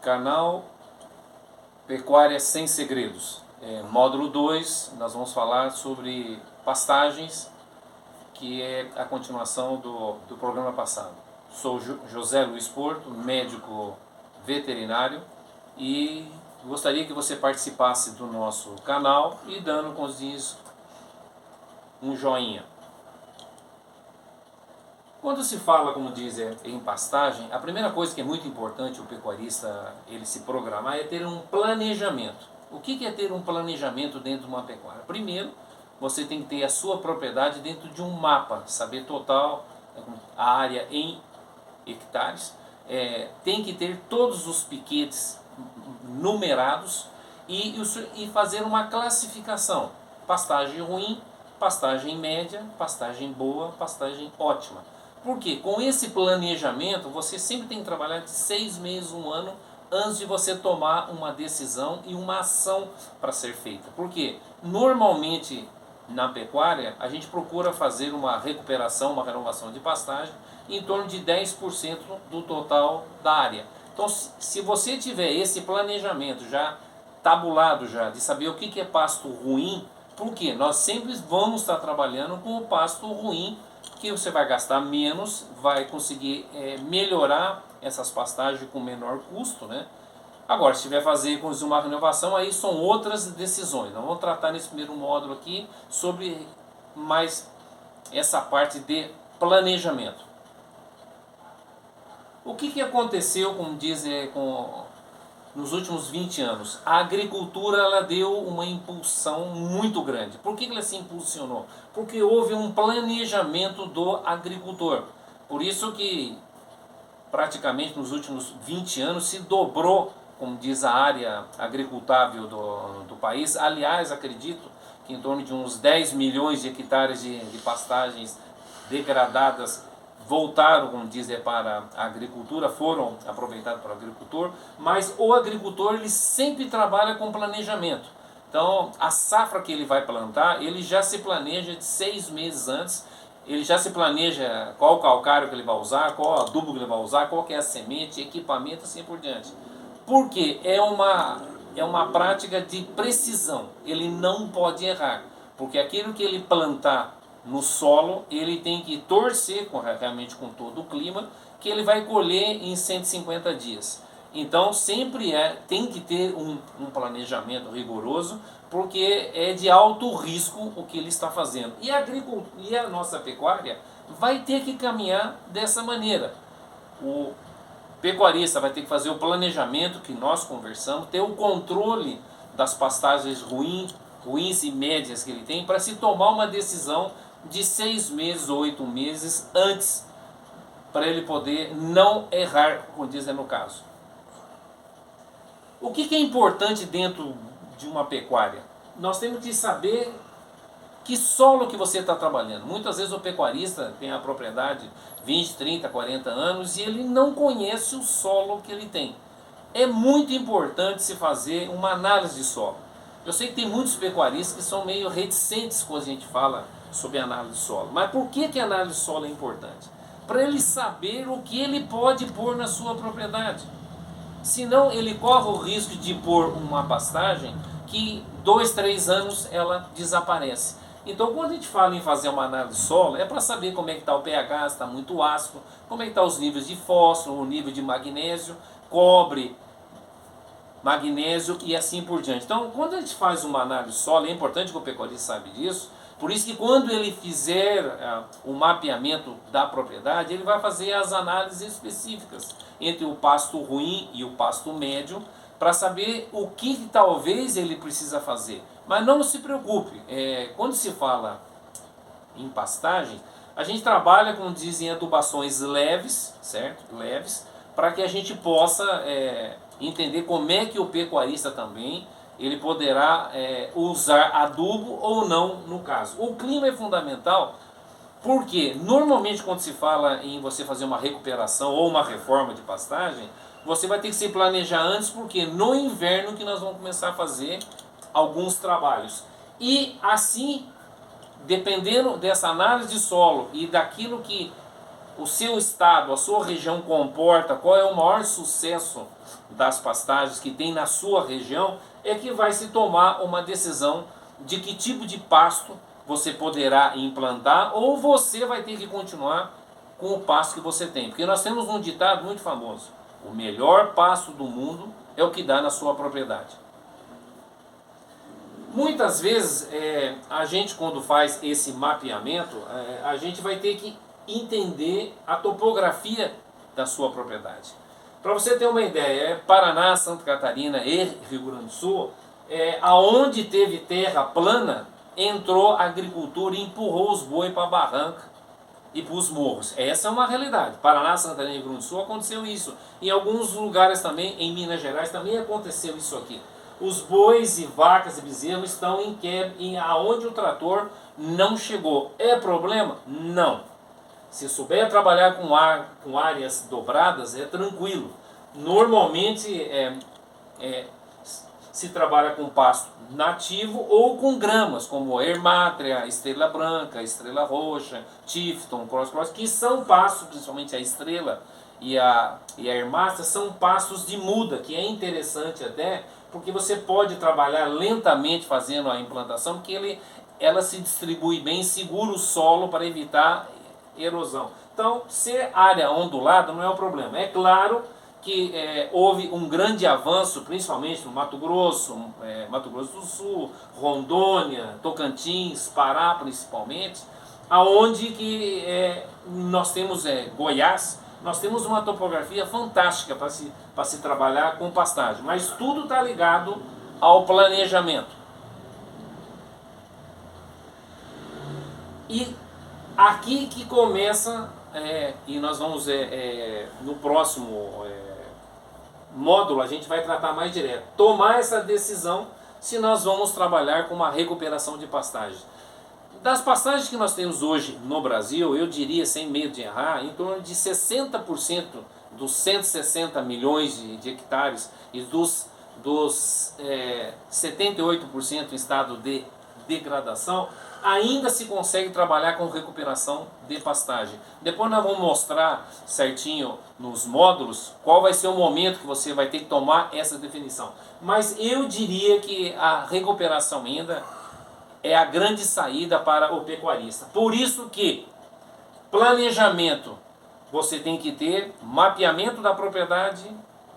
Canal Pecuária Sem Segredos. Módulo 2, nós vamos falar sobre pastagens, que é a continuação do programa passado. Sou José Luiz Porto, médico veterinário, e gostaria que você participasse do nosso canal e dando, como diz, um joinha. Quando se fala, como diz, em pastagem, a primeira coisa que é muito importante o pecuarista ele se programar é ter um planejamento. O que é ter um planejamento dentro de uma pecuária? Primeiro, você tem que ter a sua propriedade dentro de um mapa, saber total a área em hectares, tem que ter todos os piquetes numerados e fazer uma classificação: pastagem ruim, pastagem média, pastagem boa, pastagem ótima. Porque com esse planejamento você sempre tem que trabalhar de 6 meses, 1 ano, antes de você tomar uma decisão e uma ação para ser feita. Porque normalmente na pecuária a gente procura fazer uma recuperação, uma renovação de pastagem em torno de 10% do total da área. Então, se você tiver esse planejamento já tabulado, já de saber o que é pasto ruim, porque nós sempre vamos estar trabalhando com o pasto ruim, que você vai gastar menos, vai conseguir melhorar essas pastagens com menor custo, né? Agora, se tiver fazer com uma renovação, aí são outras decisões. Nós vamos tratar nesse primeiro módulo aqui sobre mais essa parte de planejamento. O que aconteceu, como dizem, nos últimos 20 anos? A agricultura ela deu uma impulsão muito grande. Por que ela se impulsionou? Porque houve um planejamento do agricultor. Por isso que praticamente nos últimos 20 anos se dobrou, como diz, a área agricultável do país. Aliás, acredito que em torno de uns 10 milhões de hectares de pastagens degradadas voltaram, como dizem, para a agricultura, foram aproveitados para o agricultor, mas o agricultor ele sempre trabalha com planejamento. Então, a safra que ele vai plantar, ele já se planeja de 6 meses antes, ele já se planeja qual calcário que ele vai usar, qual adubo que ele vai usar, qual que é a semente, equipamento, assim por diante. Porque é uma prática de precisão, ele não pode errar, porque aquilo que ele plantar no solo, ele tem que torcer realmente com todo o clima, que ele vai colher em 150 dias. Então sempre tem que ter um planejamento rigoroso, porque é de alto risco o que ele está fazendo. E a nossa pecuária vai ter que caminhar dessa maneira. O pecuarista vai ter que fazer o planejamento que nós conversamos, ter o controle das pastagens ruins e médias que ele tem, para se tomar uma decisão de 6 meses ou 8 meses antes, para ele poder não errar, como dizem no caso. O que é importante dentro de uma pecuária? Nós temos que saber que solo que você está trabalhando. Muitas vezes o pecuarista tem a propriedade 20, 30, 40 anos e ele não conhece o solo que ele tem. É muito importante se fazer uma análise de solo. Eu sei que tem muitos pecuaristas que são meio reticentes quando a gente fala sobre análise de solo. Mas por que a análise de solo é importante? Para ele saber o que ele pode pôr na sua propriedade. Senão ele corre o risco de pôr uma pastagem que 2, 3 anos ela desaparece. Então quando a gente fala em fazer uma análise de solo, é para saber como é que está o pH, se está muito ácido, como é que estão os níveis de fósforo, o nível de magnésio, cobre, magnésio e assim por diante. Então quando a gente faz uma análise de solo, é importante que o pecuarista saiba disso. Por isso que quando ele fizer o mapeamento da propriedade, ele vai fazer as análises específicas entre o pasto ruim e o pasto médio, para saber o que talvez ele precisa fazer. Mas não se preocupe, quando se fala em pastagem, a gente trabalha, como dizem, adubações leves, certo? Leves, para que a gente possa entender como é que o pecuarista também ele poderá usar adubo ou não no caso. O clima é fundamental, porque normalmente quando se fala em você fazer uma recuperação ou uma reforma de pastagem, você vai ter que se planejar antes, porque no inverno que nós vamos começar a fazer alguns trabalhos. E assim, dependendo dessa análise de solo e daquilo que o seu estado, a sua região comporta, qual é o maior sucesso das pastagens que tem na sua região, é que vai se tomar uma decisão de que tipo de pasto você poderá implantar, ou você vai ter que continuar com o pasto que você tem. Porque nós temos um ditado muito famoso: o melhor pasto do mundo é o que dá na sua propriedade. Muitas vezes, a gente, quando faz esse mapeamento, a gente vai ter que entender a topografia da sua propriedade. Para você ter uma ideia, Paraná, Santa Catarina e Rio Grande do Sul, aonde teve terra plana, entrou a agricultura e empurrou os boi para a barranca e para os morros. Essa é uma realidade. Paraná, Santa Catarina e Rio Grande do Sul aconteceu isso. Em alguns lugares também, em Minas Gerais, também aconteceu isso aqui. Os bois e vacas e bezerros estão aonde o trator não chegou. É problema? Não. Se souber trabalhar com áreas dobradas, é tranquilo. Normalmente se trabalha com pasto nativo ou com gramas, como ermátria, estrela branca, estrela roxa, tifton, cross, que são pastos, principalmente a estrela e a ermátria, são pastos de muda, que é interessante até, porque você pode trabalhar lentamente fazendo a implantação, porque ela se distribui bem, segura o solo para evitar erosão. Então, ser área ondulada não é o problema. É claro que houve um grande avanço, principalmente no Mato Grosso do Sul, Rondônia, Tocantins, Pará principalmente, aonde que nós temos Goiás. Nós temos uma topografia fantástica para se trabalhar com pastagem, mas tudo está ligado ao planejamento. E aqui que começa, e nós vamos, no próximo módulo, a gente vai tratar mais direto, tomar essa decisão se nós vamos trabalhar com uma recuperação de pastagem. Das pastagens que nós temos hoje no Brasil, eu diria, sem medo de errar, em torno de 60% dos 160 milhões de hectares e dos 78% em estado de degradação, ainda se consegue trabalhar com recuperação de pastagem. Depois nós vamos mostrar certinho nos módulos qual vai ser o momento que você vai ter que tomar essa definição. Mas eu diria que a recuperação ainda é a grande saída para o pecuarista. Por isso que planejamento, você tem que ter mapeamento da propriedade,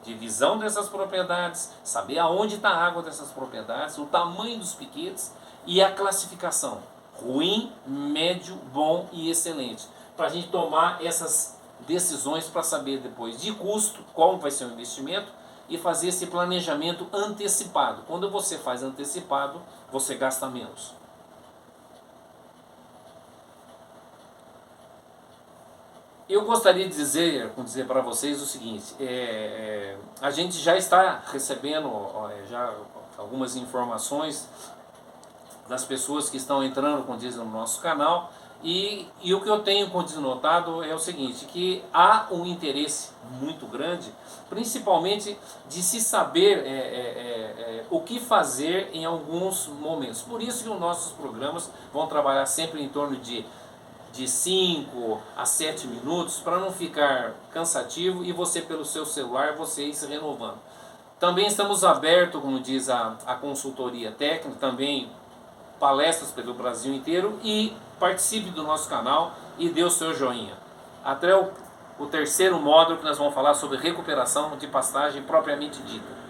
divisão dessas propriedades, saber aonde está a água dessas propriedades, o tamanho dos piquetes e a classificação. Ruim, médio, bom e excelente. Para a gente tomar essas decisões para saber depois de custo, qual vai ser o investimento e fazer esse planejamento antecipado. Quando você faz antecipado, você gasta menos. Eu gostaria de dizer para vocês o seguinte, a gente já está recebendo já algumas informações das pessoas que estão entrando, como dizem, no nosso canal, e o que eu tenho notado é o seguinte, que há um interesse muito grande, principalmente de se saber o que fazer em alguns momentos. Por isso que os nossos programas vão trabalhar sempre em torno de 5 a 7 minutos, para não ficar cansativo e você pelo seu celular você ir se renovando. Também estamos abertos, como diz a consultoria técnica, também palestras pelo Brasil inteiro, e participe do nosso canal e dê o seu joinha. Até o terceiro módulo, que nós vamos falar sobre recuperação de pastagem propriamente dita.